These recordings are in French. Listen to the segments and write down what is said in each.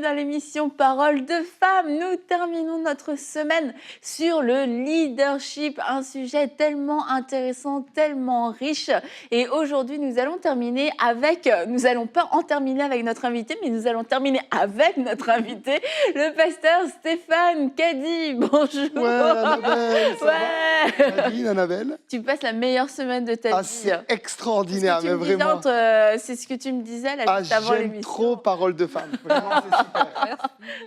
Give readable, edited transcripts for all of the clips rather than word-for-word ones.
dans l'émission Parole de femmes. Nous terminons notre semaine sur le leadership, un sujet tellement intéressant, tellement riche. Et aujourd'hui, nous allons pas en terminer avec notre invité, mais nous allons terminer avec notre invité, le pasteur Stéphane Caddy. Bonjour. Ouais, Annabelle, ça Ouais. va Nadine, Annabelle. Tu passes la meilleure semaine de ta vie. C'est extraordinaire, mais vraiment. C'est ce que tu me disais là, juste avant l'émission. J'aime trop Parole de femme. Vraiment, c'est super.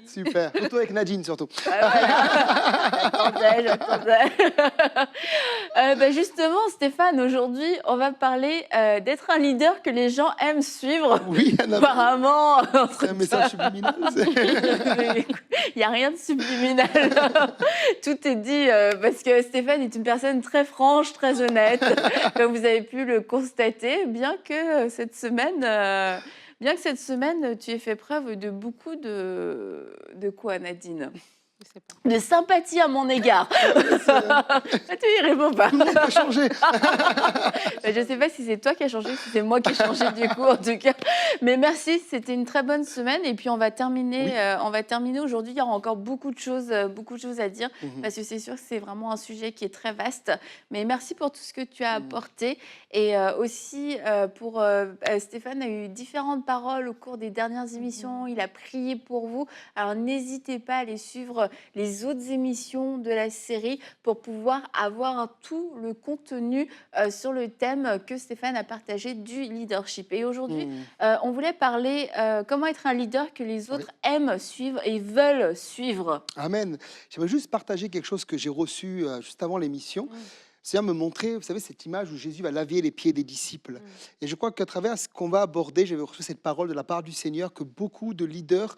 Super. Surtout avec Nadine, surtout. J'attendais. Justement, Stéphane, aujourd'hui, on va parler d'être un leader que les gens aiment suivre. Oui, Annabelle. Apparemment. C'est un message subliminal. Il n'y a rien de subliminal. Tout est dit parce que Stéphane est une personne très franche, très honnête, comme vous avez pu le constater, bien que cette semaine, tu aies fait preuve de beaucoup de quoi, Nadine? De sympathie à mon égard. Tu y réponds pas. Tout le monde a changé. Je ne sais pas si c'est toi qui as changé, si c'est moi qui ai changé du coup en tout cas. Mais merci, c'était une très bonne semaine. Et puis on va terminer, aujourd'hui. Il y aura encore beaucoup de choses à dire parce que c'est sûr que c'est vraiment un sujet qui est très vaste. Mais merci pour tout ce que tu as apporté. Et aussi Stéphane a eu différentes paroles au cours des dernières émissions. Il a prié pour vous. Alors n'hésitez pas à aller suivre les autres émissions de la série pour pouvoir avoir tout le contenu sur le thème que Stéphane a partagé du leadership. Et aujourd'hui, on voulait parler comment être un leader que les autres aiment suivre et veulent suivre. Amen. J'aimerais juste partager quelque chose que j'ai reçu juste avant l'émission. C'est à me montrer, vous savez, cette image où Jésus va laver les pieds des disciples. Et je crois qu'à travers ce qu'on va aborder, j'avais reçu cette parole de la part du Seigneur que beaucoup de leaders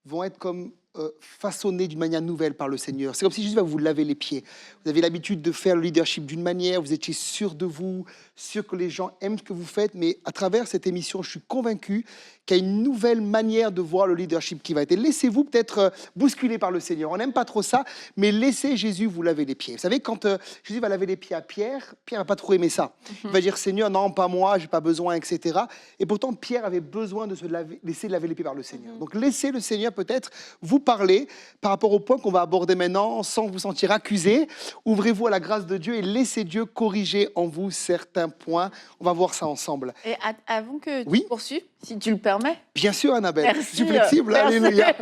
vont être comme façonnés d'une manière nouvelle par le Seigneur. C'est comme si Jésus va vous laver les pieds. Vous avez l'habitude de faire le leadership d'une manière, vous étiez sûr de vous, sûr que les gens aiment ce que vous faites, mais à travers cette émission, je suis convaincu qu'il y a une nouvelle manière de voir le leadership qui va être. Et laissez-vous peut-être bousculer par le Seigneur. On n'aime pas trop ça, mais laissez Jésus vous laver les pieds. Vous savez, quand Jésus va laver les pieds à Pierre, Pierre n'a pas trop aimé ça. Il va dire, Seigneur, non, pas moi, j'ai pas besoin, etc. Et pourtant, Pierre avait besoin de se laisser laver les pieds par le Seigneur. Donc, laissez le Seigneur peut-être vous parler par rapport au point qu'on va aborder maintenant, sans vous sentir accusé. Ouvrez-vous à la grâce de Dieu et laissez Dieu corriger en vous certains points. On va voir ça ensemble. Et avant que tu poursuives, si tu le permets. Bien sûr, Annabelle. Merci, je suis flexible, merci. Alléluia.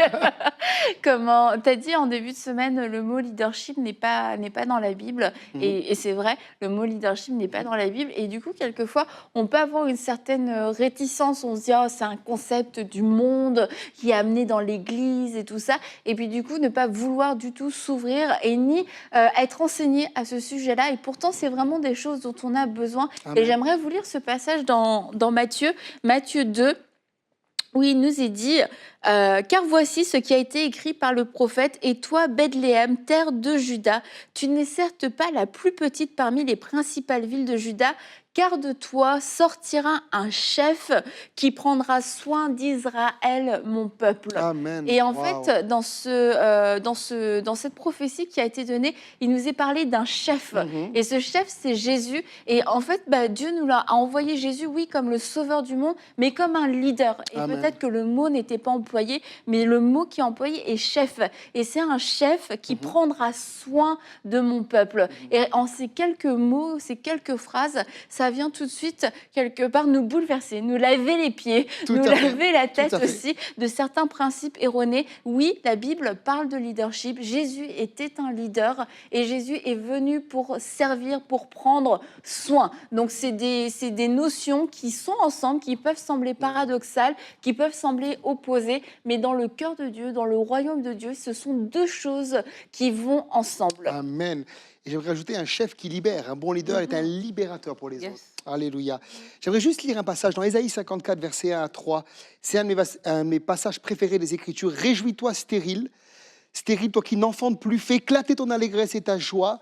Comment t'as dit en début de semaine, le mot leadership n'est pas dans la Bible. Et c'est vrai, le mot leadership n'est pas dans la Bible. Et du coup, quelquefois, on peut avoir une certaine réticence. On se dit, oh, c'est un concept du monde qui est amené dans l'Église et tout ça. Et puis du coup, ne pas vouloir du tout s'ouvrir et ni être enseigné à ce sujet-là. Et pourtant, c'est vraiment des choses dont on a besoin. Amen. Et j'aimerais vous lire ce passage dans Matthieu 2. Où il nous est dit « Car voici ce qui a été écrit par le prophète, et toi, Bethléem, terre de Juda, tu n'es certes pas la plus petite parmi les principales villes de Juda, car de toi sortira un chef qui prendra soin d'Israël, mon peuple. » Amen. Et en fait, dans cette prophétie qui a été donnée, il nous est parlé d'un chef. Et ce chef, c'est Jésus. Et en fait, Dieu nous a envoyé Jésus, oui, comme le sauveur du monde, mais comme un leader. Et peut-être que le mot n'était pas employé, mais le mot qui est employé est chef. Et c'est un chef qui prendra soin de mon peuple. Et en ces quelques mots, ces quelques phrases, ça vient tout de suite, quelque part, nous bouleverser, nous laver les pieds, laver la tête aussi de certains principes erronés. Oui, la Bible parle de leadership. Jésus était un leader et Jésus est venu pour servir, pour prendre soin. Donc, c'est des notions qui sont ensemble, qui peuvent sembler paradoxales, qui peuvent sembler opposées, mais dans le cœur de Dieu, dans le royaume de Dieu, ce sont deux choses qui vont ensemble. Amen. Et j'aimerais rajouter un chef qui libère. Un bon leader est un libérateur pour les autres. Alléluia. J'aimerais juste lire un passage dans Ésaïe 54, versets 1 à 3. C'est un de mes passages préférés des Écritures. « Réjouis-toi, stérile, toi qui n'enfantes plus, fais éclater ton allégresse et ta joie.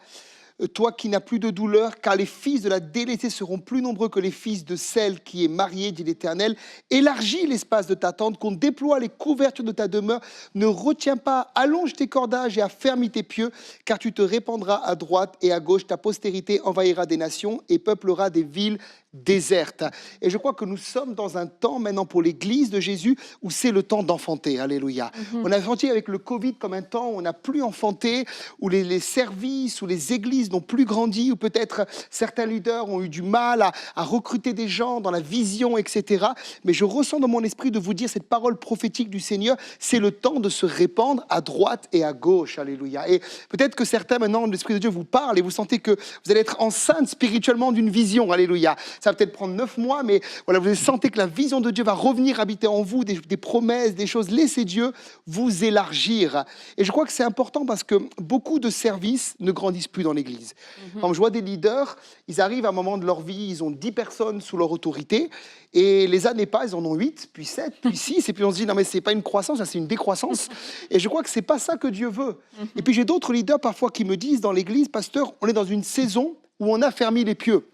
Toi qui n'as plus de douleur, car les fils de la délaissée seront plus nombreux que les fils de celle qui est mariée, dit l'Éternel. Élargis l'espace de ta tente, qu'on déploie les couvertures de ta demeure. Ne retiens pas, allonge tes cordages et affermis tes pieux, car tu te répandras à droite et à gauche. Ta postérité envahira des nations et peuplera des villes déserte. Et je crois que nous sommes dans un temps maintenant pour l'Église de Jésus où c'est le temps d'enfanter. Alléluia. On a senti avec le Covid comme un temps où on n'a plus enfanté, où les services, où les églises n'ont plus grandi, où peut-être certains leaders ont eu du mal à recruter des gens dans la vision, etc. Mais je ressens dans mon esprit de vous dire cette parole prophétique du Seigneur, c'est le temps de se répandre à droite et à gauche. Alléluia. Et peut-être que certains maintenant, l'Esprit de Dieu vous parle et vous sentez que vous allez être enceinte spirituellement d'une vision. Alléluia. Ça va peut-être prendre 9 mois, mais voilà, vous sentez que la vision de Dieu va revenir habiter en vous, des promesses, des choses. Laissez Dieu vous élargir. Et je crois que c'est important parce que beaucoup de services ne grandissent plus dans l'Église. Quand je vois des leaders, ils arrivent à un moment de leur vie, ils ont 10 personnes sous leur autorité, et les années passent, ils en ont 8, puis 7, puis 6, et puis on se dit, non mais c'est pas une croissance, c'est une décroissance. Et je crois que c'est pas ça que Dieu veut. Et puis j'ai d'autres leaders parfois qui me disent dans l'Église, pasteur, on est dans une saison où on a fermé les pieux.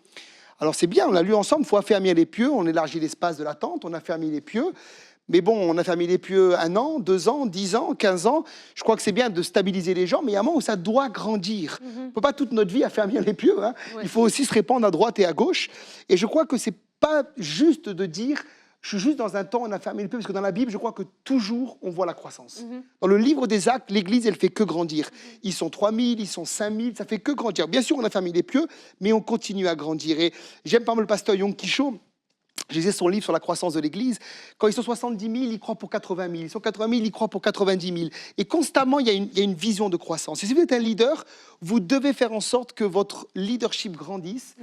Alors c'est bien, on l'a lu ensemble, il faut affermir les pieux, on élargit l'espace de l'attente, on a fermé les pieux. Mais bon, on a fermé les pieux 1 an, 2 ans, 10 ans, 15 ans. Je crois que c'est bien de stabiliser les gens, mais il y a un moment où ça doit grandir. On ne peut pas toute notre vie affermir les pieux. Hein. Ouais. Il faut aussi se répandre à droite et à gauche. Et je crois que ce n'est pas juste de dire je suis juste dans un temps où on a fermé les pieux, parce que dans la Bible, je crois que toujours on voit la croissance. Dans le livre des Actes, l'Église, elle fait que grandir. Ils sont 3000, ils sont 5000, ça fait que grandir. Bien sûr, on a fermé les pieux, mais on continue à grandir. Et j'aime pas mal le pasteur Yong Kisho. Je lisais son livre sur la croissance de l'Église. Quand ils sont 70 000, ils croient pour 80 000. Ils sont 80 000, ils croient pour 90 000. Et constamment, il y a une vision de croissance. Et si vous êtes un leader, vous devez faire en sorte que votre leadership grandisse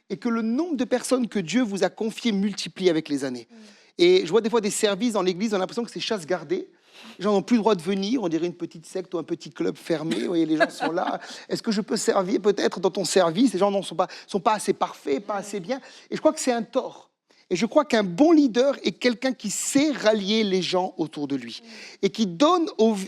et que le nombre de personnes que Dieu vous a confiées multiplie avec les années. Et je vois des fois des services dans l'Église, on a l'impression que c'est chasse gardée. Les gens n'ont plus le droit de venir, on dirait une petite secte ou un petit club fermé. Vous voyez, les gens sont là. Est-ce que je peux servir peut-être dans ton service? Les gens ne sont pas assez parfaits, pas assez bien. Et je crois que c'est un tort. Et je crois qu'un bon leader est quelqu'un qui sait rallier les gens autour de lui et qui donne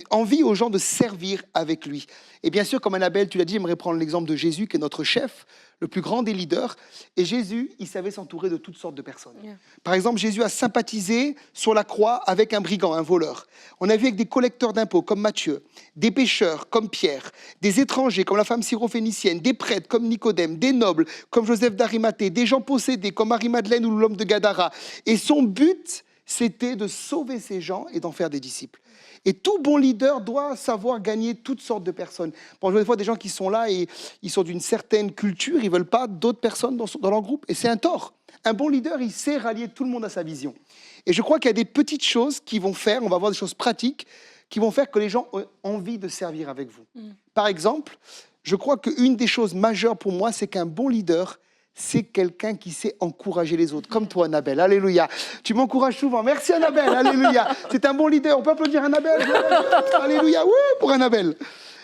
envie aux gens de servir avec lui. Et bien sûr, comme Annabelle, tu l'as dit, j'aimerais prendre l'exemple de Jésus, qui est notre chef, le plus grand des leaders. Et Jésus, il savait s'entourer de toutes sortes de personnes. Par exemple, Jésus a sympathisé sur la croix avec un brigand, un voleur. On a vu avec des collecteurs d'impôts comme Matthieu, des pécheurs comme Pierre, des étrangers comme la femme syrophénicienne, des prêtres comme Nicodème, des nobles comme Joseph d'Arimathée, des gens possédés comme Marie-Madeleine ou l'homme de Gadara. Et son but, c'était de sauver ces gens et d'en faire des disciples. Et tout bon leader doit savoir gagner toutes sortes de personnes. Bon, je vois des fois des gens qui sont là et ils sont d'une certaine culture, ils ne veulent pas d'autres personnes dans leur groupe. Et c'est un tort. Un bon leader, il sait rallier tout le monde à sa vision. Et je crois qu'il y a des petites choses qui vont faire, on va voir des choses pratiques, qui vont faire que les gens ont envie de servir avec vous. Par exemple, je crois qu'une des choses majeures pour moi, c'est qu'un bon leader, c'est quelqu'un qui sait encourager les autres, comme toi, Annabelle. Alléluia. Tu m'encourages souvent. Merci, Annabelle. Alléluia. C'est un bon leader. On peut applaudir Annabelle. Alléluia. Oui, pour Annabelle.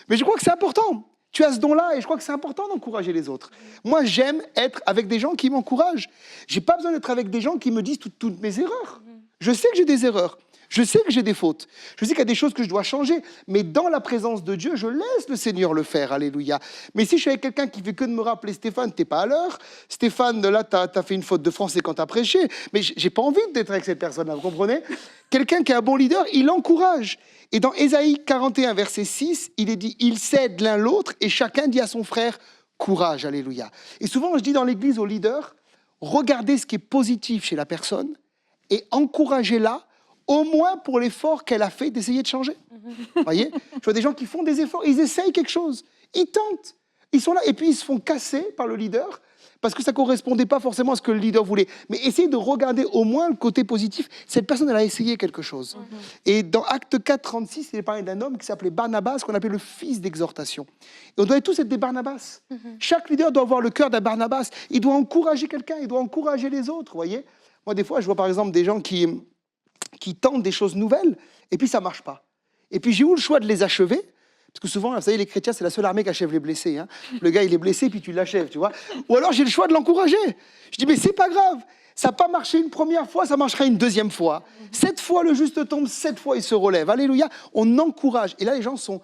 Mais je crois que c'est important. Tu as ce don-là et je crois que c'est important d'encourager les autres. Moi, j'aime être avec des gens qui m'encouragent. Je n'ai pas besoin d'être avec des gens qui me disent toutes mes erreurs. Je sais que j'ai des erreurs. Je sais que j'ai des fautes. Je sais qu'il y a des choses que je dois changer. Mais dans la présence de Dieu, je laisse le Seigneur le faire. Alléluia. Mais si je suis avec quelqu'un qui fait que de me rappeler, Stéphane, t'es pas à l'heure. Stéphane, là, t'as fait une faute de français quand t'as prêché. Mais j'ai pas envie d'être avec cette personne-là, vous comprenez? Quelqu'un qui est un bon leader, il encourage. Et dans Ésaïe 41, verset 6, il est dit, ils s'aident l'un l'autre et chacun dit à son frère, courage. Alléluia. Et souvent, je dis dans l'église aux leaders, regardez ce qui est positif chez la personne et encouragez-la, au moins pour l'effort qu'elle a fait d'essayer de changer. Vous voyez? Je vois des gens qui font des efforts, ils essayent quelque chose, ils tentent, ils sont là, et puis ils se font casser par le leader, parce que ça ne correspondait pas forcément à ce que le leader voulait. Mais essayez de regarder au moins le côté positif. Cette personne, elle a essayé quelque chose. Et dans Acte 4, 36, il est parlé d'un homme qui s'appelait Barnabas, qu'on appelait le fils d'exhortation. Et on doit tous être des Barnabas. Chaque leader doit avoir le cœur d'un Barnabas. Il doit encourager quelqu'un, il doit encourager les autres, vous voyez? Moi, des fois, je vois par exemple des gens qui tentent des choses nouvelles, et puis ça ne marche pas. Et puis j'ai eu le choix de les achever, parce que souvent, vous savez, les chrétiens, c'est la seule armée qui achève les blessés. Hein. Le gars, il est blessé, puis tu l'achèves, tu vois. Ou alors j'ai le choix de l'encourager. Je dis, mais c'est pas grave, ça n'a pas marché une première fois, ça marchera une deuxième fois. 7 fois, le juste tombe, 7 fois, il se relève. Alléluia, on encourage. Et là, les gens sont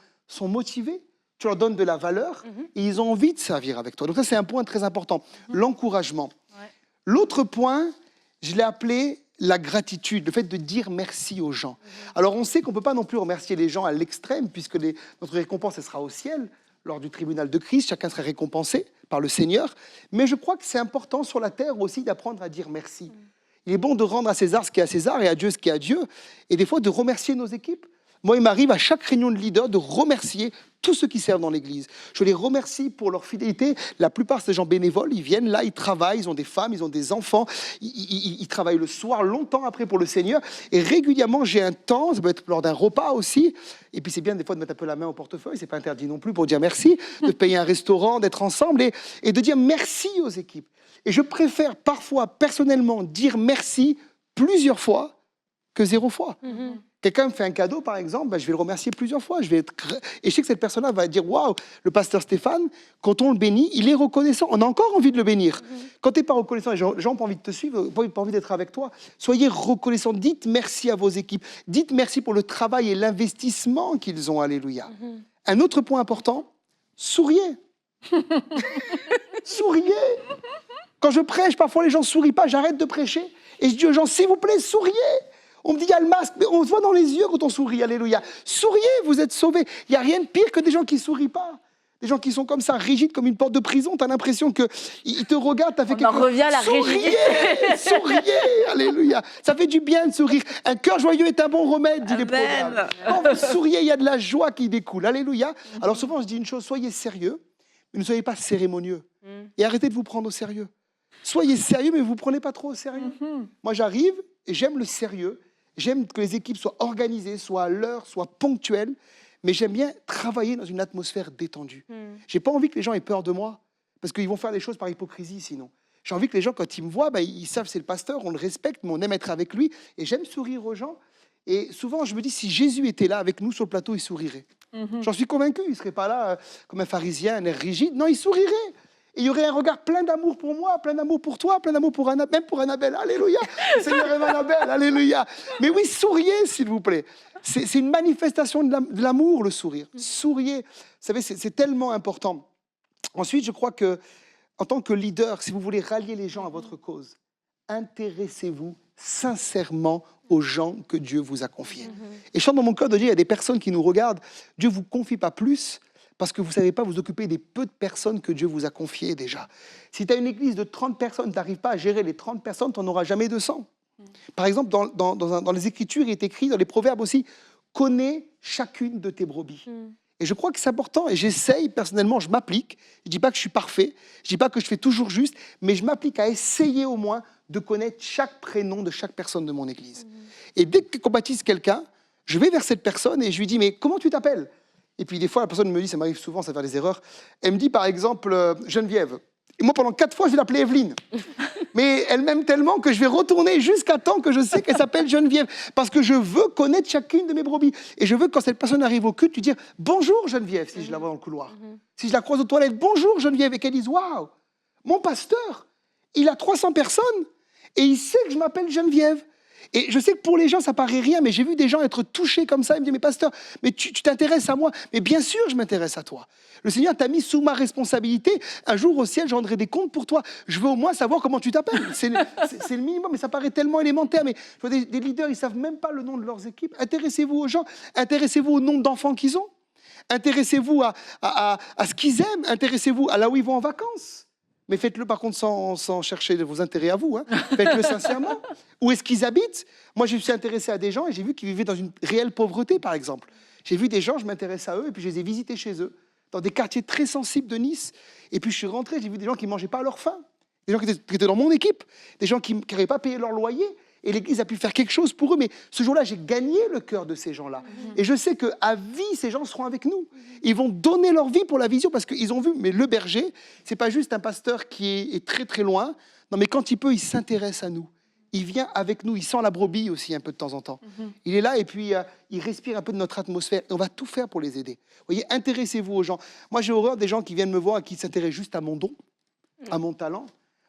motivés, tu leur donnes de la valeur, et ils ont envie de servir avec toi. Donc ça, c'est un point très important, l'encouragement. Ouais. L'autre point, je l'ai appelé la gratitude, le fait de dire merci aux gens. Alors on sait qu'on ne peut pas non plus remercier les gens à l'extrême, puisque notre récompense, elle sera au ciel. lors du tribunal de Christ, chacun serait récompensé par le Seigneur. Mais je crois que c'est important sur la terre aussi d'apprendre à dire merci. Il est bon de rendre à César ce qui est à César et à Dieu ce qui est à Dieu. Et des fois, de remercier nos équipes. Moi, il m'arrive à chaque réunion de leader de remercier tous ceux qui servent dans l'église. Je les remercie pour leur fidélité. La plupart, c'est des gens bénévoles. Ils viennent là, ils travaillent, ils ont des femmes, ils ont des enfants. Ils travaillent le soir, longtemps après pour le Seigneur. Et régulièrement, j'ai un temps, ça peut être lors d'un repas aussi. Et puis, c'est bien des fois de mettre un peu la main au portefeuille. C'est pas interdit non plus pour dire merci, de payer un restaurant, d'être ensemble et de dire merci aux équipes. Et je préfère parfois, personnellement, dire merci plusieurs fois que 0 fois. Quelqu'un me fait un cadeau, par exemple, ben, je vais le remercier plusieurs fois. Et je sais que cette personne-là va dire « Waouh, le pasteur Stéphane, quand on le bénit, il est reconnaissant. On a encore envie de le bénir. Quand tu n'es pas reconnaissant, les gens n'ont pas envie de te suivre, n'ont pas envie d'être avec toi. Soyez reconnaissant. Dites merci à vos équipes. Dites merci pour le travail et l'investissement qu'ils ont. Alléluia. Un autre point important, souriez. Souriez. Quand je prêche, parfois les gens ne sourient pas. J'arrête de prêcher et je dis aux gens « S'il vous plaît, souriez ». On me dit, il y a le masque, mais on se voit dans les yeux quand on sourit, alléluia. Souriez, vous êtes sauvés. Il n'y a rien de pire que des gens qui ne sourient pas. Des gens qui sont comme ça, rigides comme une porte de prison. Tu as l'impression qu'ils te regardent, tu as fait quelque chose. On en revient à la rigidité. Souriez, alléluia. Ça fait du bien de sourire. Un cœur joyeux est un bon remède, dit les proverbes. Quand vous souriez, il y a de la joie qui découle, alléluia. Alors souvent, je dis une chose, soyez sérieux, mais ne soyez pas cérémonieux. Et arrêtez de vous prendre au sérieux. Soyez sérieux, mais vous ne vous prenez pas trop au sérieux. Moi, j'arrive et j'aime le sérieux. J'aime que les équipes soient organisées, soient à l'heure, soient ponctuelles, mais j'aime bien travailler dans une atmosphère détendue. J'ai pas envie que les gens aient peur de moi, parce qu'ils vont faire des choses par hypocrisie sinon. J'ai envie que les gens, quand ils me voient, ils savent que c'est le pasteur, on le respecte, mais on aime être avec lui, et j'aime sourire aux gens. Et souvent, je me dis, si Jésus était là avec nous sur le plateau, il sourirait. J'en suis convaincu, il ne serait pas là comme un pharisien, un air rigide. Non, il sourirait. Et il y aurait un regard plein d'amour pour moi, plein d'amour pour toi, plein d'amour pour Annabelle, même pour Annabelle. Alléluia. Le Seigneur aime Annabelle. Alléluia. Mais oui, souriez, s'il vous plaît. C'est une manifestation de l'amour, le sourire. Souriez. Vous savez, c'est tellement important. Ensuite, je crois que, en tant que leader, si vous voulez rallier les gens à votre cause, intéressez-vous sincèrement aux gens que Dieu vous a confiés. Et je chante dans mon cœur de dire, il y a des personnes qui nous regardent. Dieu ne vous confie pas plus parce que vous ne savez pas vous occuper des peu de personnes que Dieu vous a confiées déjà. Si tu as une église de 30 personnes, tu n'arrives pas à gérer les 30 personnes, tu n'en auras jamais 200. Par exemple, dans les Écritures, il est écrit, dans les Proverbes aussi, « Connais chacune de tes brebis ». Et je crois que c'est important, et j'essaye, personnellement, je m'applique. Je ne dis pas que je suis parfait, je ne dis pas que je fais toujours juste, mais je m'applique à essayer au moins de connaître chaque prénom de chaque personne de mon église. Et dès qu'on baptise quelqu'un, je vais vers cette personne et je lui dis « Mais comment tu t'appelles ?» Et puis des fois, la personne me dit, ça m'arrive souvent, ça va faire des erreurs, elle me dit par exemple Geneviève. Et moi, pendant 4 fois, je vais l'appeler Evelyne. Mais elle m'aime tellement que je vais retourner jusqu'à temps que je sais qu'elle s'appelle Geneviève. Parce que je veux connaître chacune de mes brebis. Et je veux que quand cette personne arrive au culte, lui dire « Bonjour Geneviève » si je la vois dans le couloir. Si je la croise aux toilettes, « Bonjour Geneviève » et qu'elle dise « Waouh, mon pasteur, il a 300 personnes et il sait que je m'appelle Geneviève. » Et je sais que pour les gens, ça paraît rien, mais j'ai vu des gens être touchés comme ça. Ils me disent, mais pasteur, mais tu t'intéresses à moi. Mais bien sûr, je m'intéresse à toi. Le Seigneur t'a mis sous ma responsabilité. Un jour au ciel, je rendrai des comptes pour toi. Je veux au moins savoir comment tu t'appelles. C'est le minimum, mais ça paraît tellement élémentaire. Mais je vois des leaders, ils ne savent même pas le nom de leurs équipes. Intéressez-vous aux gens. Intéressez-vous au nombre d'enfants qu'ils ont. Intéressez-vous à ce qu'ils aiment. Intéressez-vous à là où ils vont en vacances. Mais faites-le par contre sans chercher vos intérêts à vous. Faites-le sincèrement. Où est-ce qu'ils habitent? Moi, je me suis intéressé à des gens et j'ai vu qu'ils vivaient dans une réelle pauvreté, par exemple. J'ai vu des gens, je m'intéresse à eux et puis je les ai visités chez eux, dans des quartiers très sensibles de Nice. Et puis je suis rentré, j'ai vu des gens qui ne mangeaient pas à leur faim. Des gens qui étaient dans mon équipe. Des gens qui n'arrivaient pas à payer leur loyer. Et l'Église a pu faire quelque chose pour eux. Mais ce jour-là, j'ai gagné le cœur de ces gens-là. Et je sais qu'à vie, ces gens seront avec nous. Ils vont donner leur vie pour la vision parce qu'ils ont vu, mais le berger, ce n'est pas juste un pasteur qui est très très loin. Non, mais quand il peut, il s'intéresse à nous. Il vient avec nous, il sent la brebis aussi un peu de temps en temps. Il est là et puis il respire un peu de notre atmosphère. Et on va tout faire pour les aider. Vous voyez, intéressez-vous aux gens. Moi, j'ai horreur des gens qui viennent me voir et qui s'intéressent juste à mon don, à mon talent.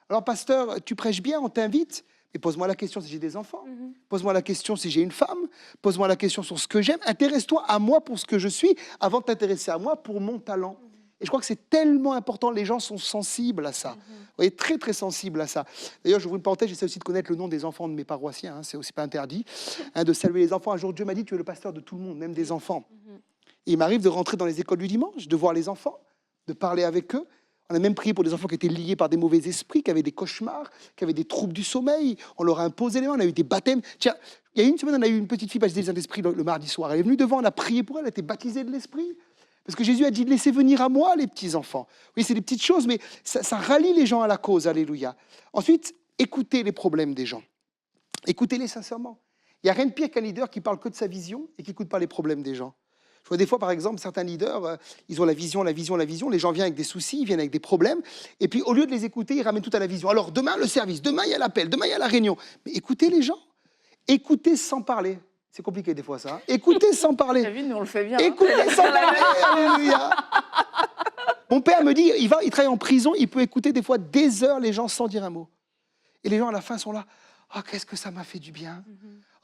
Alors, pasteur, tu prêches bien, on t'invite. Et pose-moi la question si j'ai des enfants. Pose-moi la question si j'ai une femme. Pose-moi la question sur ce que j'aime. Intéresse-toi à moi pour ce que je suis avant de t'intéresser à moi pour mon talent. Et je crois que c'est tellement important. Les gens sont sensibles à ça. Vous voyez, très, très sensibles à ça. D'ailleurs, je vous une parenthèse, j'essaie aussi de connaître le nom des enfants de mes paroissiens. C'est aussi pas interdit de saluer les enfants. Un jour, Dieu m'a dit, tu es le pasteur de tout le monde, même des enfants. Et il m'arrive de rentrer dans les écoles du dimanche, de voir les enfants. de parler avec eux. On a même prié pour des enfants qui étaient liés par des mauvais esprits, qui avaient des cauchemars, qui avaient des troubles du sommeil. On leur a imposé les mains, on a eu des baptêmes. Tiens, il y a une semaine, on a eu une petite fille baptisée du Saint-Esprit le mardi soir. Elle est venue devant, on a prié pour elle, elle a été baptisée de l'Esprit. Parce que Jésus a dit, laissez venir à moi les petits-enfants. Oui, c'est des petites choses, mais ça rallie les gens à la cause, alléluia. Ensuite, écoutez les problèmes des gens. Écoutez-les sincèrement. Il n'y a rien de pire qu'un leader qui parle que de sa vision et qui n'écoute pas les problèmes des gens. Je vois des fois, par exemple, certains leaders, ils ont la vision. Les gens viennent avec des soucis, ils viennent avec des problèmes. Et puis, au lieu de les écouter, ils ramènent tout à la vision. Alors, demain, le service, demain, il y a l'appel, demain, il y a la réunion. Mais écoutez les gens. Écoutez sans parler. C'est compliqué des fois, ça. Hein. Écoutez sans parler. T'as vu, nous, on le fait bien. Écoutez sans parler. Alléluia. Mon père me dit, il travaille en prison, il peut écouter des fois des heures les gens sans dire un mot. Et les gens, à la fin, sont là. Oh, qu'est-ce que ça m'a fait du bien.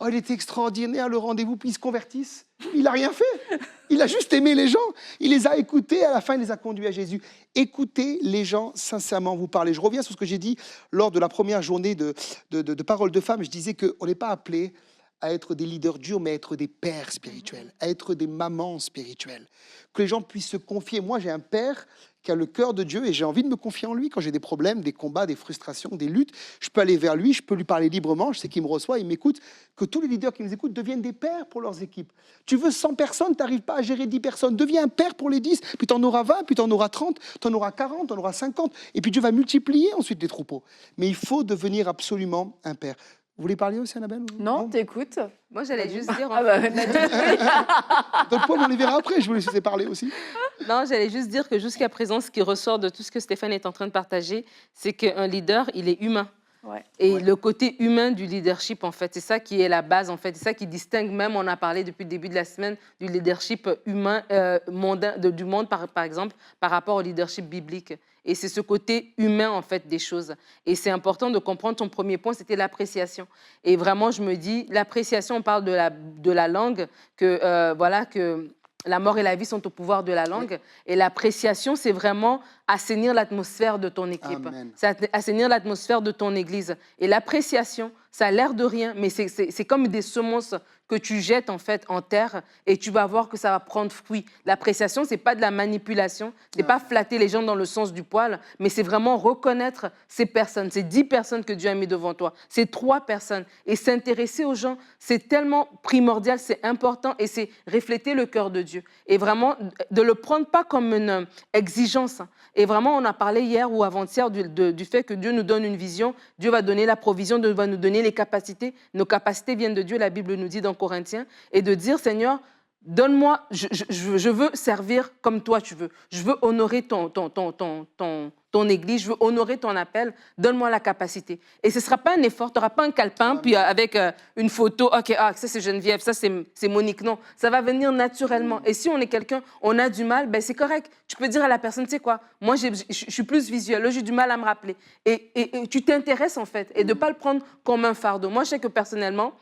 Oh, il était extraordinaire, le rendez-vous, puis ils se convertissent. Il n'a rien fait. Il a juste aimé les gens. Il les a écoutés, à la fin, il les a conduits à Jésus. Écoutez les gens sincèrement vous parler. Je reviens sur ce que j'ai dit lors de la première journée de Parole de Femmes. Je disais qu'on n'est pas appelé à être des leaders durs, mais à être des pères spirituels, à être des mamans spirituelles. Que les gens puissent se confier. Moi, j'ai un père qui a le cœur de Dieu et j'ai envie de me confier en lui quand j'ai des problèmes, des combats, des frustrations, des luttes. Je peux aller vers lui, je peux lui parler librement, je sais qu'il me reçoit, il m'écoute. Que tous les leaders qui nous écoutent deviennent des pères pour leurs équipes. Tu veux 100 personnes, tu n'arrives pas à gérer 10 personnes. Deviens un père pour les 10, puis tu en auras 20, puis tu en auras 30, tu en auras 40, tu en auras 50. Et puis Dieu va multiplier ensuite les troupeaux. Mais il faut devenir absolument un père. Vous voulez parler aussi, Annabelle? Non, t'écoutes. Moi, j'allais juste dire... Ah bah, D'autres points, on les verra après, je vous laisser parler aussi. Non, j'allais juste dire que jusqu'à présent, ce qui ressort de tout ce que Stéphane est en train de partager, c'est qu'un leader, il est humain. ouais. Et le côté humain du leadership, en fait, c'est ça qui est la base, en fait. C'est ça qui distingue même, on a parlé depuis le début de la semaine, du leadership humain, mondain, du monde, par exemple, par rapport au leadership biblique. Et c'est ce côté humain, en fait, des choses. Et c'est important de comprendre, ton premier point, c'était l'appréciation. Et vraiment, je me dis, l'appréciation, on parle de la langue, voilà, que la mort et la vie sont au pouvoir de la langue. Et l'appréciation, c'est vraiment assainir l'atmosphère de ton équipe. C'est assainir l'atmosphère de ton église. Et l'appréciation, ça a l'air de rien, mais c'est comme des semences que tu jettes en fait en terre et tu vas voir que ça va prendre fruit. L'appréciation, c'est pas de la manipulation, c'est pas flatter les gens dans le sens du poil, mais c'est vraiment reconnaître ces personnes, ces 10 personnes que Dieu a mis devant toi, ces 3 personnes. Et s'intéresser aux gens, c'est tellement primordial, c'est important et c'est refléter le cœur de Dieu. Et vraiment, de le prendre pas comme une exigence. Et vraiment, on a parlé hier ou avant-hier du fait que Dieu nous donne une vision, Dieu va donner la provision, Dieu va nous donner les capacités. Nos capacités viennent de Dieu, la Bible nous dit dans Corinthiens, et de dire, Seigneur, donne-moi, je veux servir comme toi tu veux. Je veux honorer ton église, je veux honorer ton appel. Donne-moi la capacité. Et ce ne sera pas un effort, tu n'auras pas un calepin, puis avec une photo, OK, ça c'est Geneviève, ça c'est Monique. Non, ça va venir naturellement. Et si on est quelqu'un, on a du mal, ben c'est correct. Tu peux dire à la personne, tu sais quoi, moi je suis plus visuelle, là j'ai du mal à me rappeler. Et tu t'intéresses en fait, et de ne pas le prendre comme un fardeau. Moi je sais que personnellement,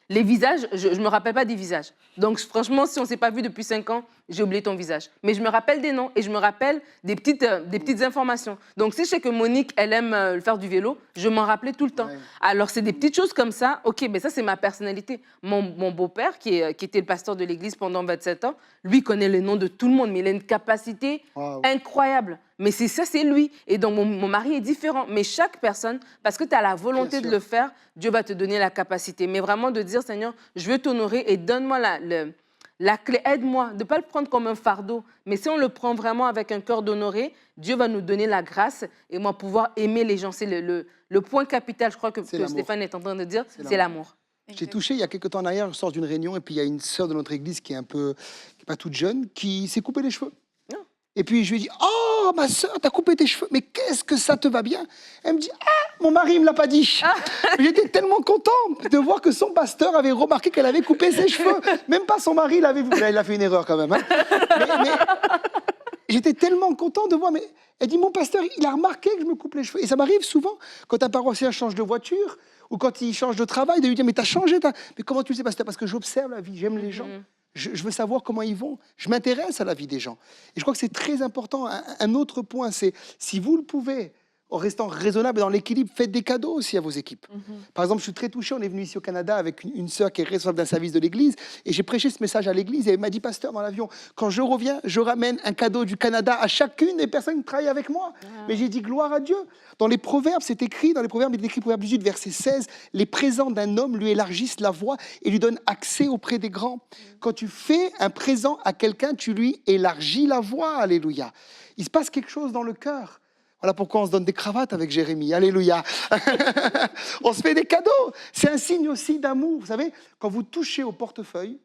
les visages, je ne me rappelle pas des visages. Donc, franchement, si on ne s'est pas vu depuis 5 ans, j'ai oublié ton visage. Mais je me rappelle des noms et je me rappelle des petites informations. Donc, si je sais que Monique, elle aime faire du vélo, je m'en rappelais tout le temps. Ouais. Alors, c'est des petites choses comme ça. OK, mais ça, c'est ma personnalité. Mon beau-père, qui était le pasteur de l'église pendant 27 ans, lui connaît les noms de tout le monde, mais il a une capacité incroyable. Mais ça, c'est lui. Et donc, mon mari est différent. Mais chaque personne, parce que tu as la volonté de le faire, Dieu va te donner la capacité. Mais vraiment de dire, Seigneur, je veux t'honorer et donne-moi la clé. Aide-moi de ne pas le prendre comme un fardeau. Mais si on le prend vraiment avec un cœur d'honorer, Dieu va nous donner la grâce et moi pouvoir aimer les gens. C'est le point capital, je crois, que Stéphane est en train de dire, c'est l'amour. J'ai touché il y a quelques temps en arrière, je sors d'une réunion et puis il y a une sœur de notre église qui est pas toute jeune, qui s'est coupé les cheveux. Et puis je lui ai dit, oh ma sœur, t'as coupé tes cheveux, mais qu'est-ce que ça te va bien? Elle me dit, ah, mon mari me l'a pas dit. J'étais tellement content de voir que son pasteur avait remarqué qu'elle avait coupé ses cheveux. Même pas son mari l'avait vu. Là, il a fait une erreur quand même. Hein. Mais j'étais tellement content de voir. Mais elle dit, mon pasteur, il a remarqué que je me coupe les cheveux. Et ça m'arrive souvent quand un paroissien change de voiture ou quand il change de travail, de lui dire, mais t'as changé. Mais comment tu le sais, pasteur? Parce que j'observe la vie, j'aime les gens. Je veux savoir comment ils vont. Je m'intéresse à la vie des gens. Et je crois que c'est très important. Un autre point, c'est si vous le pouvez, en restant raisonnable et dans l'équilibre, faites des cadeaux aussi à vos équipes. Par exemple, je suis très touché, on est venu ici au Canada avec une sœur qui est responsable d'un service de l'église, et j'ai prêché ce message à l'église, et elle m'a dit, pasteur, dans l'avion, quand je reviens, je ramène un cadeau du Canada à chacune des personnes qui travaillent avec moi. Mais j'ai dit, gloire à Dieu. Dans les Proverbes, c'est écrit, dans les Proverbes, il est écrit, Proverbe 18, verset 16, les présents d'un homme lui élargissent la voie et lui donnent accès auprès des grands. Quand tu fais un présent à quelqu'un, tu lui élargis la voie, alléluia. Il se passe quelque chose dans le cœur. Voilà pourquoi on se donne des cravates avec Jérémie. Alléluia. On se fait des cadeaux. C'est un signe aussi d'amour. Vous savez, quand vous touchez au portefeuille,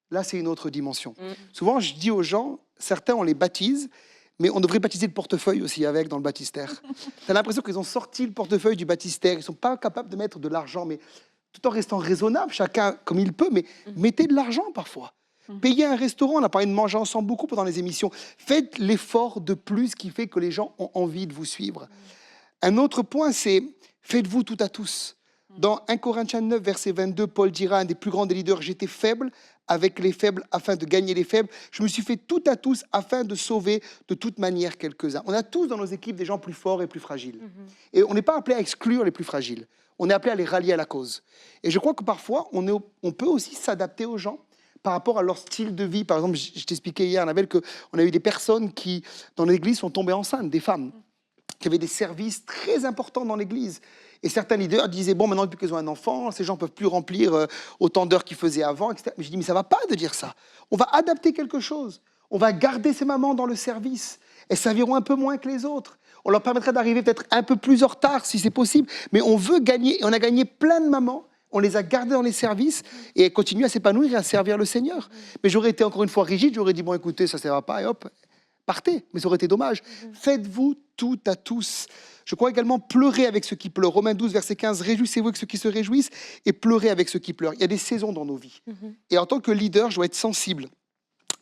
là, c'est une autre dimension. Souvent, je dis aux gens, certains, on les baptise, mais on devrait baptiser le portefeuille aussi avec dans le baptistère. Tu as l'impression qu'ils ont sorti le portefeuille du baptistère. Ils ne sont pas capables de mettre de l'argent, mais tout en restant raisonnable, chacun comme il peut, mais mettez de l'argent parfois. Payez un restaurant, on a parlé de manger ensemble beaucoup pendant les émissions. Faites l'effort de plus qui fait que les gens ont envie de vous suivre. Un autre point, c'est faites-vous tout à tous. Dans 1 Corinthiens 9, verset 22, Paul dira, un des plus grands des leaders, j'étais faible avec les faibles afin de gagner les faibles. Je me suis fait tout à tous afin de sauver de toute manière quelques-uns. On a tous dans nos équipes des gens plus forts et plus fragiles. Et on n'est pas appelé à exclure les plus fragiles. On est appelé à les rallier à la cause. Et je crois que parfois, on peut aussi s'adapter aux gens par rapport à leur style de vie. Par exemple, je t'expliquais hier, Annabelle, qu'on a eu des personnes qui, dans l'église, sont tombées enceintes, des femmes, qui avaient des services très importants dans l'église. Et certains leaders disaient, bon, maintenant, depuis qu'ils ont un enfant, ces gens ne peuvent plus remplir autant d'heures qu'ils faisaient avant, etc. Mais je dis, mais ça ne va pas de dire ça. On va adapter quelque chose. On va garder ces mamans dans le service. Elles serviront un peu moins que les autres. On leur permettra d'arriver peut-être un peu plus en retard, si c'est possible. Mais on veut gagner, et on a gagné plein de mamans. On les a gardées dans les services et elles continuent à s'épanouir et à servir le Seigneur. Mais j'aurais été encore une fois rigide, j'aurais dit, bon écoutez, ça ne va pas, et hop, partez. Mais ça aurait été dommage. Faites-vous tout à tous. Je crois également pleurer avec ceux qui pleurent. Romains 12, verset 15, réjouissez-vous avec ceux qui se réjouissent et pleurez avec ceux qui pleurent. Il y a des saisons dans nos vies. Et en tant que leader, je dois être sensible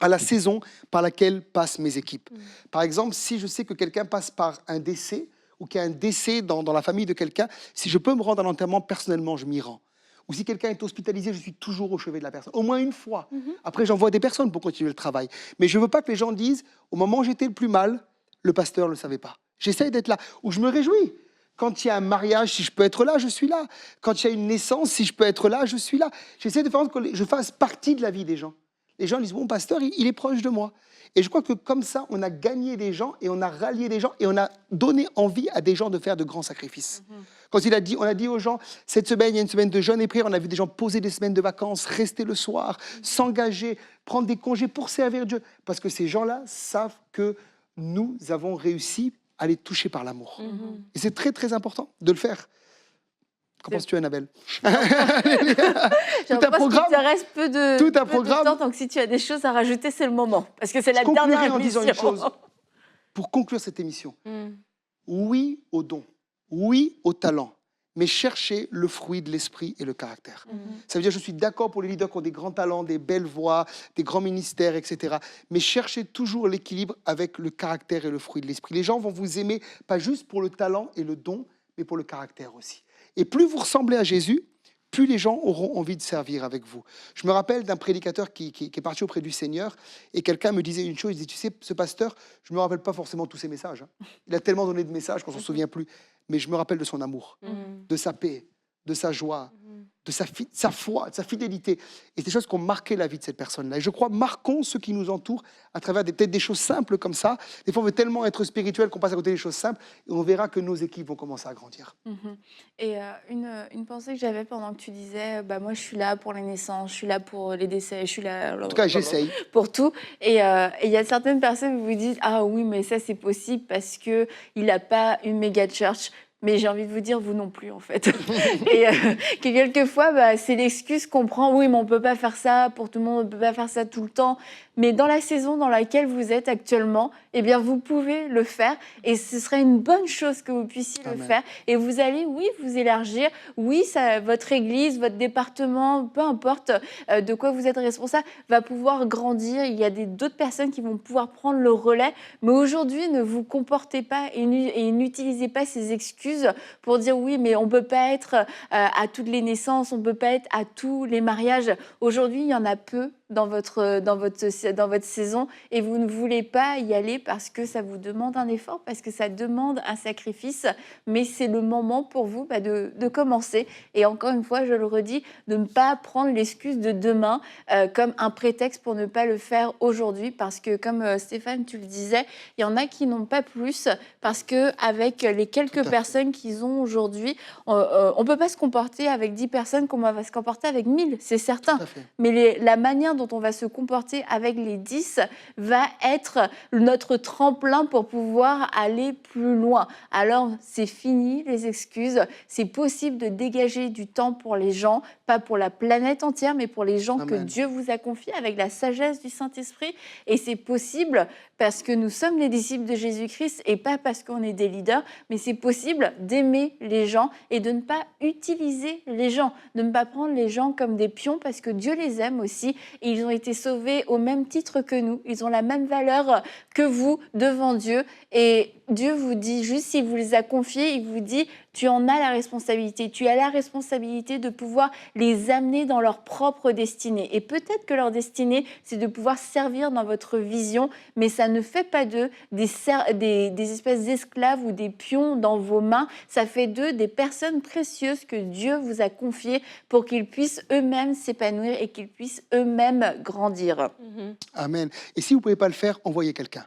à la saison par laquelle passent mes équipes. Par exemple, si je sais que quelqu'un passe par un décès ou qu'il y a un décès dans la famille de quelqu'un, si je peux me rendre à l'enterrement, personnellement, je m'y rends. Ou si quelqu'un est hospitalisé, je suis toujours au chevet de la personne. Au moins une fois. Après, j'envoie des personnes pour continuer le travail. Mais je ne veux pas que les gens disent, au moment où j'étais le plus mal, le pasteur ne le savait pas. J'essaye d'être là. Ou je me réjouis. Quand il y a un mariage, si je peux être là, je suis là. Quand il y a une naissance, si je peux être là, je suis là. J'essaie de faire en sorte que je fasse partie de la vie des gens. Les gens disent, bon, pasteur, il est proche de moi. Et je crois que comme ça, on a gagné des gens et on a rallié des gens et on a donné envie à des gens de faire de grands sacrifices. Quand on a dit aux gens, cette semaine, il y a une semaine de jeûne et prière, on a vu des gens poser des semaines de vacances, rester le soir, s'engager, prendre des congés pour servir Dieu. Parce que ces gens-là savent que nous avons réussi à les toucher par l'amour. Et c'est très, très important de le faire. Qu'en penses-tu, Annabelle? Tout un programme. Il te reste peu de temps, donc si tu as des choses à rajouter, c'est le moment. Parce que c'est la dernière émission. En disant une chose. Pour conclure cette émission, oui au don, oui au talent, mais cherchez le fruit de l'esprit et le caractère. Ça veut dire, je suis d'accord pour les leaders qui ont des grands talents, des belles voix, des grands ministères, etc. Mais cherchez toujours l'équilibre avec le caractère et le fruit de l'esprit. Les gens vont vous aimer, pas juste pour le talent et le don, mais pour le caractère aussi. Et plus vous ressemblez à Jésus, plus les gens auront envie de servir avec vous. Je me rappelle d'un prédicateur qui est parti auprès du Seigneur et quelqu'un me disait une chose, il disait, tu sais, ce pasteur, je ne me rappelle pas forcément tous ses messages. Il a tellement donné de messages qu'on ne s'en souvient plus. Mais je me rappelle de son amour, de sa paix, de sa joie, de sa foi, de sa fidélité. Et c'est des choses qui ont marqué la vie de cette personne-là. Et je crois, marquons ceux qui nous entourent à travers peut-être des choses simples comme ça. Des fois, on veut tellement être spirituel qu'on passe à côté des choses simples et on verra que nos équipes vont commencer à grandir. Et une pensée que j'avais pendant que tu disais, moi, je suis là pour les naissances, je suis là pour les décès, je suis là... En tout cas, j'essaye. Pour tout. Et il y a certaines personnes qui vous disent, ah oui, mais ça, c'est possible parce qu'il n'a pas une méga church. Mais j'ai envie de vous dire, vous non plus, en fait. Et que quelquefois, c'est l'excuse qu'on prend. Oui, mais on ne peut pas faire ça pour tout le monde, on ne peut pas faire ça tout le temps. Mais dans la saison dans laquelle vous êtes actuellement, eh bien, vous pouvez le faire. Et ce serait une bonne chose que vous puissiez le faire. Et vous allez, oui, vous élargir. Oui, votre église, votre département, peu importe de quoi vous êtes responsable, va pouvoir grandir. Il y a d'autres personnes qui vont pouvoir prendre le relais. Mais aujourd'hui, ne vous comportez pas et n'utilisez pas ces excuses pour dire oui, mais on ne peut pas être à toutes les naissances, on ne peut pas être à tous les mariages. Aujourd'hui, il y en a peu, dans votre saison et vous ne voulez pas y aller parce que ça vous demande un effort, parce que ça demande un sacrifice, mais c'est le moment pour vous de commencer. Et encore une fois, je le redis, de ne pas prendre l'excuse de demain comme un prétexte pour ne pas le faire aujourd'hui, parce que comme Stéphane, tu le disais, il y en a qui n'ont pas plus, parce qu'avec les quelques personnes qu'ils ont aujourd'hui, on ne peut pas se comporter avec 10 personnes comme on va se comporter avec 1000, c'est certain. Mais la manière dont on va se comporter avec les 10 va être notre tremplin pour pouvoir aller plus loin. Alors, c'est fini les excuses. C'est possible de dégager du temps pour les gens, pas pour la planète entière, mais pour les gens que Dieu vous a confiés avec la sagesse du Saint-Esprit. Et c'est possible parce que nous sommes les disciples de Jésus-Christ et pas parce qu'on est des leaders, mais c'est possible d'aimer les gens et de ne pas utiliser les gens, de ne pas prendre les gens comme des pions, parce que Dieu les aime aussi et ils ont été sauvés au même titre que nous. Ils ont la même valeur que vous devant Dieu, et Dieu vous dit juste, s'il vous les a confiés, il vous dit, tu en as la responsabilité. Tu as la responsabilité de pouvoir les amener dans leur propre destinée. Et peut-être que leur destinée, c'est de pouvoir servir dans votre vision, mais ça ne fait pas d'eux des espèces d'esclaves ou des pions dans vos mains. Ça fait d'eux des personnes précieuses que Dieu vous a confiées pour qu'ils puissent eux-mêmes s'épanouir et qu'ils puissent eux-mêmes grandir. Amen. Et si vous ne pouvez pas le faire, envoyez quelqu'un.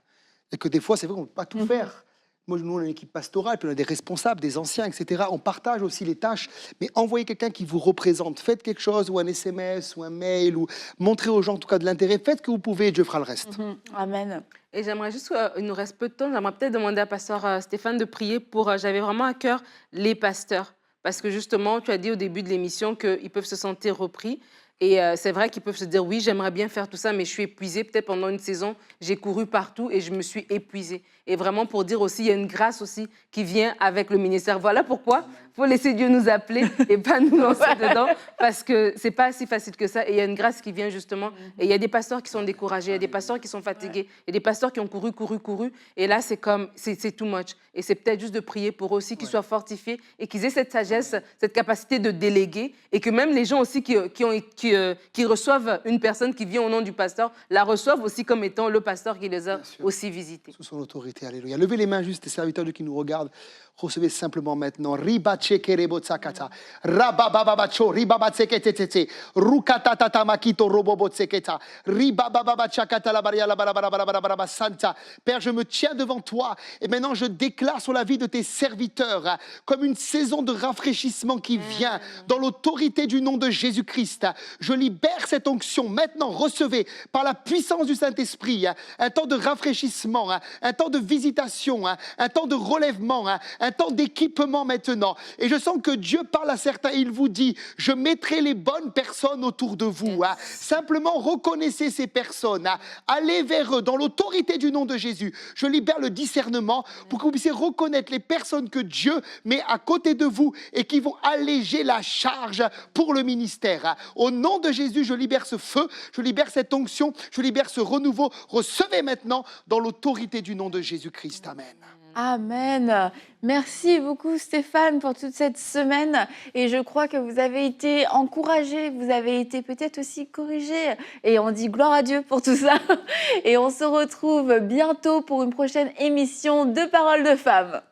Et que des fois, c'est vrai qu'on ne peut pas tout faire. Moi, nous, on a une équipe pastorale, puis on a des responsables, des anciens, etc. On partage aussi les tâches, mais envoyez quelqu'un qui vous représente. Faites quelque chose, ou un SMS, ou un mail, ou montrez aux gens, en tout cas, de l'intérêt. Faites ce que vous pouvez et Dieu fera le reste. Amen. Et j'aimerais juste, il nous reste peu de temps, j'aimerais peut-être demander à pasteur Stéphane de prier pour, j'avais vraiment à cœur les pasteurs. Parce que justement, tu as dit au début de l'émission qu'ils peuvent se sentir repris. Et c'est vrai qu'ils peuvent se dire, oui, j'aimerais bien faire tout ça, mais je suis épuisée. Peut-être pendant une saison, j'ai couru partout et je me suis épuisée. Et vraiment pour dire aussi, il y a une grâce aussi qui vient avec le ministère. Voilà pourquoi il faut laisser Dieu nous appeler et pas nous lancer dedans, parce que c'est pas si facile que ça. Et il y a une grâce qui vient justement. Et il y a des pasteurs qui sont découragés, il y a des pasteurs qui sont fatigués, il y a des pasteurs qui ont couru. Et là, c'est comme, c'est too much. Et c'est peut-être juste de prier pour eux aussi, qu'ils soient fortifiés et qu'ils aient cette sagesse, cette capacité de déléguer, et que même les gens aussi qui reçoivent une personne qui vient au nom du pasteur, la reçoivent aussi comme étant le pasteur qui les a aussi visités. Sous son autorité, alléluia. Levez les mains juste, les serviteurs qui nous regardent. Recevez simplement maintenant. Riba chekerebo tsakata. Rabababacho, ribabatsekete. Rukatatata makito robobo tseketa. Ribababa chakata la baria la barabara santa. Père, je me tiens devant toi et maintenant je déclare sur la vie de tes serviteurs comme une saison de rafraîchissement qui vient dans l'autorité du nom de Jésus-Christ. Je libère cette onction. Maintenant, recevez par la puissance du Saint-Esprit un temps de rafraîchissement, un temps de visitation, un temps de relèvement, un temps d'équipement maintenant. Et je sens que Dieu parle à certains, il vous dit, je mettrai les bonnes personnes autour de vous. Simplement reconnaissez ces personnes, allez vers eux dans l'autorité du nom de Jésus. Je libère le discernement pour que vous puissiez reconnaître les personnes que Dieu met à côté de vous et qui vont alléger la charge pour le ministère. Au nom de Jésus, je libère ce feu, je libère cette onction, je libère ce renouveau. Recevez maintenant dans l'autorité du nom de Jésus-Christ. Amen. Amen. Merci beaucoup Stéphane pour toute cette semaine, et je crois que vous avez été encouragés, vous avez été peut-être aussi corrigés, et on dit gloire à Dieu pour tout ça. Et on se retrouve bientôt pour une prochaine émission de Paroles de Femmes.